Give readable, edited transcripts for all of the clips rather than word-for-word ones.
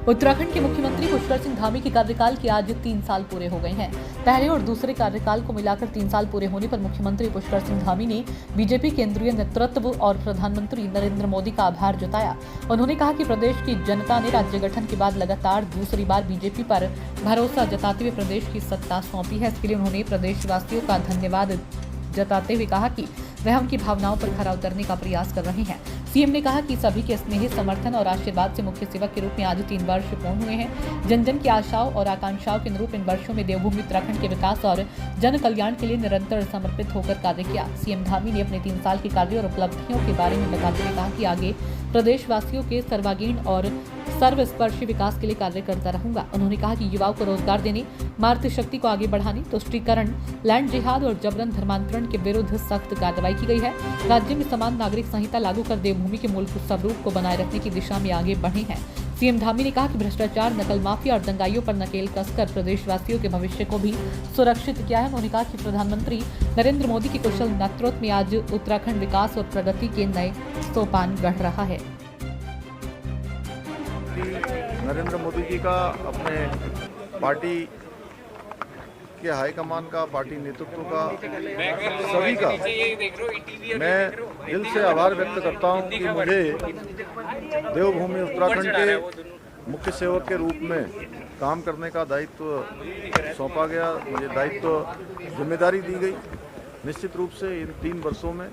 उत्तराखंड के मुख्यमंत्री पुष्कर सिंह धामी के कार्यकाल के आज 3 साल पूरे हो गए हैं। पहले और दूसरे कार्यकाल को मिलाकर 3 साल पूरे होने पर मुख्यमंत्री पुष्कर सिंह धामी ने बीजेपी केंद्रीय नेतृत्व और प्रधानमंत्री नरेंद्र मोदी का आभार जताया। उन्होंने कहा कि प्रदेश की जनता ने राज्य गठन के बाद लगातार दूसरी बार बीजेपी पर भरोसा जताते हुए प्रदेश की सत्ता सौंपी है। इसके लिए उन्होंने प्रदेशवासियों का धन्यवाद जताते हुए कहा कि वह उनकी भावनाओं पर खरा उतरने का प्रयास कर रहे हैं। सीएम ने कहा कि सभी के स्नेह, समर्थन और आशीर्वाद से मुख्य सेवक के रूप में आज 3 वर्ष पूर्ण हुए हैं। जन जन की आशाओं और आकांक्षाओं के अनुरूप इन वर्षों में देवभूमि उत्तराखंड के विकास और जन कल्याण के लिए निरंतर समर्पित होकर कार्य किया। सीएम धामी ने अपने 3 साल के कार्य और उपलब्धियों के बारे में बताते हुए कहा कि आगे प्रदेशवासियों के सर्वांगीण और सर्वस्पर्शी विकास के लिए कार्य करता रहूंगा। उन्होंने कहा कि युवाओं को रोजगार देने, मातृशक्ति को आगे बढ़ाने, तुष्टीकरण, लैंड जिहाद और जबरन धर्मांतरण के विरुद्ध सख्त कार्रवाई की गई है। राज्य में समान नागरिक संहिता लागू कर देवभूमि के मूल स्वरूप को बनाए रखने की दिशा में आगे बढ़े हैं। सीएम धामी ने कहा कि भ्रष्टाचार, नकल माफिया और दंगाइयों पर नकेल कसकर प्रदेशवासियों के भविष्य को भी सुरक्षित किया है। उन्होंने कहा कि प्रधानमंत्री नरेंद्र मोदी के कुशल नेतृत्व में आज उत्तराखंड विकास और प्रगति के नए सोपान गढ़ रहा है। नरेंद्र मोदी जी का अपने पार्टी के हाईकमान का, पार्टी नेतृत्व का, सभी का मैं दिल से आभार व्यक्त करता हूं कि मुझे देवभूमि उत्तराखंड के मुख्य सेवक के रूप में काम करने का दायित्व सौंपा गया। मुझे जिम्मेदारी दी गई। निश्चित रूप से इन 3 वर्षों में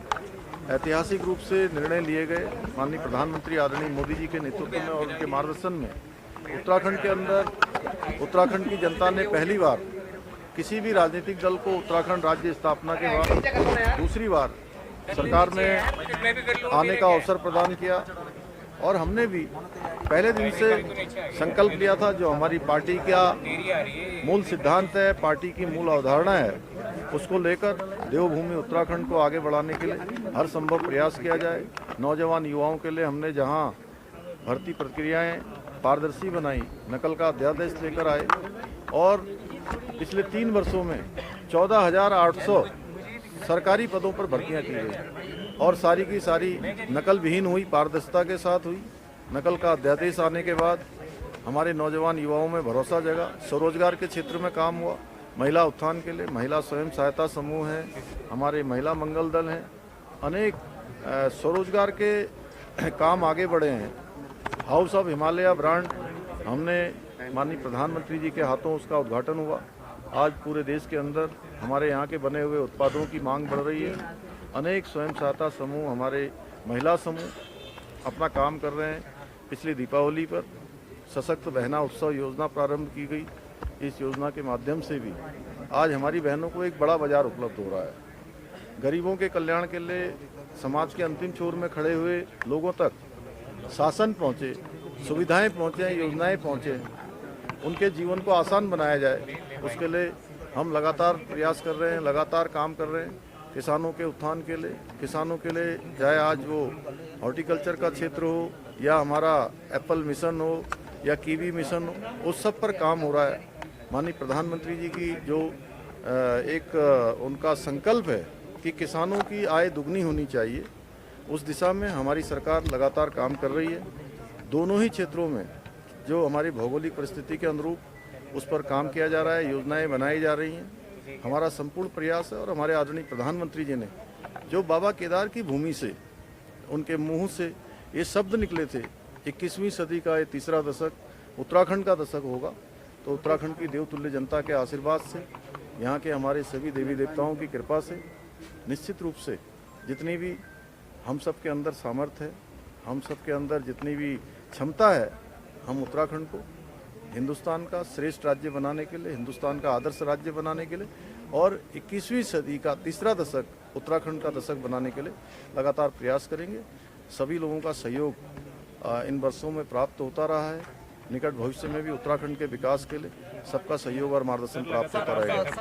ऐतिहासिक रूप से निर्णय लिए गए। माननीय प्रधानमंत्री आदरणीय मोदी जी के नेतृत्व में और उनके मार्गदर्शन में उत्तराखंड के अंदर उत्तराखंड की जनता ने पहली बार किसी भी राजनीतिक दल को उत्तराखंड राज्य स्थापना के बाद दूसरी बार सरकार में आने का अवसर प्रदान किया। और हमने भी पहले दिन से संकल्प लिया था, जो हमारी पार्टी का मूल सिद्धांत है, पार्टी की मूल अवधारणा है, उसको लेकर देवभूमि उत्तराखंड को आगे बढ़ाने के लिए हर संभव प्रयास किया जाए। नौजवान युवाओं के लिए हमने जहां भर्ती प्रक्रियाएं पारदर्शी बनाई, नकल का अध्यादेश लेकर आए और पिछले 3 वर्षों में 14,800 सरकारी पदों पर भर्तियां की गई और सारी की सारी नकल विहीन हुई, पारदर्शिता के साथ हुई। नकल का अध्यादेश आने के बाद हमारे नौजवान युवाओं में भरोसा जगा। स्वरोजगार के क्षेत्र में काम हुआ। महिला उत्थान के लिए महिला स्वयं सहायता समूह हैं, हमारे महिला मंगल दल हैं, अनेक स्वरोजगार के काम आगे बढ़े हैं। हाउस ऑफ हिमालय ब्रांड हमने माननीय प्रधानमंत्री जी के हाथों उसका उद्घाटन हुआ। आज पूरे देश के अंदर हमारे यहाँ के बने हुए उत्पादों की मांग बढ़ रही है। अनेक स्वयं सहायता समूह, हमारे महिला समूह अपना काम कर रहे हैं। पिछली दीपावली पर सशक्त बहना उत्सव योजना प्रारंभ की गई। इस योजना के माध्यम से भी आज हमारी बहनों को एक बड़ा बाजार उपलब्ध हो रहा है। गरीबों के कल्याण के लिए समाज के अंतिम छोर में खड़े हुए लोगों तक शासन पहुँचे, सुविधाएं पहुँचे, योजनाएं पहुँचे, उनके जीवन को आसान बनाया जाए, उसके लिए हम लगातार प्रयास कर रहे हैं, लगातार काम कर रहे हैं। किसानों के उत्थान के लिए, किसानों के लिए, चाहे आज वो हॉर्टिकल्चर का क्षेत्र हो या हमारा एप्पल मिशन हो या कीवी मिशन हो, उस सब पर काम हो रहा है। माननीय प्रधानमंत्री जी की जो एक उनका संकल्प है कि किसानों की आय दुगनी होनी चाहिए, उस दिशा में हमारी सरकार लगातार काम कर रही है। दोनों ही क्षेत्रों में जो हमारी भौगोलिक परिस्थिति के अनुरूप उस पर काम किया जा रहा है, योजनाएं बनाई जा रही हैं। हमारा संपूर्ण प्रयास है और हमारे आदरणीय प्रधानमंत्री जी ने जो बाबा केदार की भूमि से, उनके मुंह से ये शब्द निकले थे, 21वीं सदी का ये तीसरा दशक उत्तराखंड का दशक होगा, तो उत्तराखंड की देवतुल्य जनता के आशीर्वाद से, यहाँ के हमारे सभी देवी देवताओं की कृपा से निश्चित रूप से जितनी भी हम सब के अंदर सामर्थ्य है, हम सब के अंदर जितनी भी क्षमता है, हम उत्तराखंड को हिंदुस्तान का श्रेष्ठ राज्य बनाने के लिए, हिंदुस्तान का आदर्श राज्य बनाने के लिए और 21वीं सदी का तीसरा दशक उत्तराखंड का दशक बनाने के लिए लगातार प्रयास करेंगे। सभी लोगों का सहयोग इन वर्षों में प्राप्त होता रहा है। निकट भविष्य में भी उत्तराखंड के विकास के लिए सबका सहयोग और मार्गदर्शन प्राप्त होता रहेगा।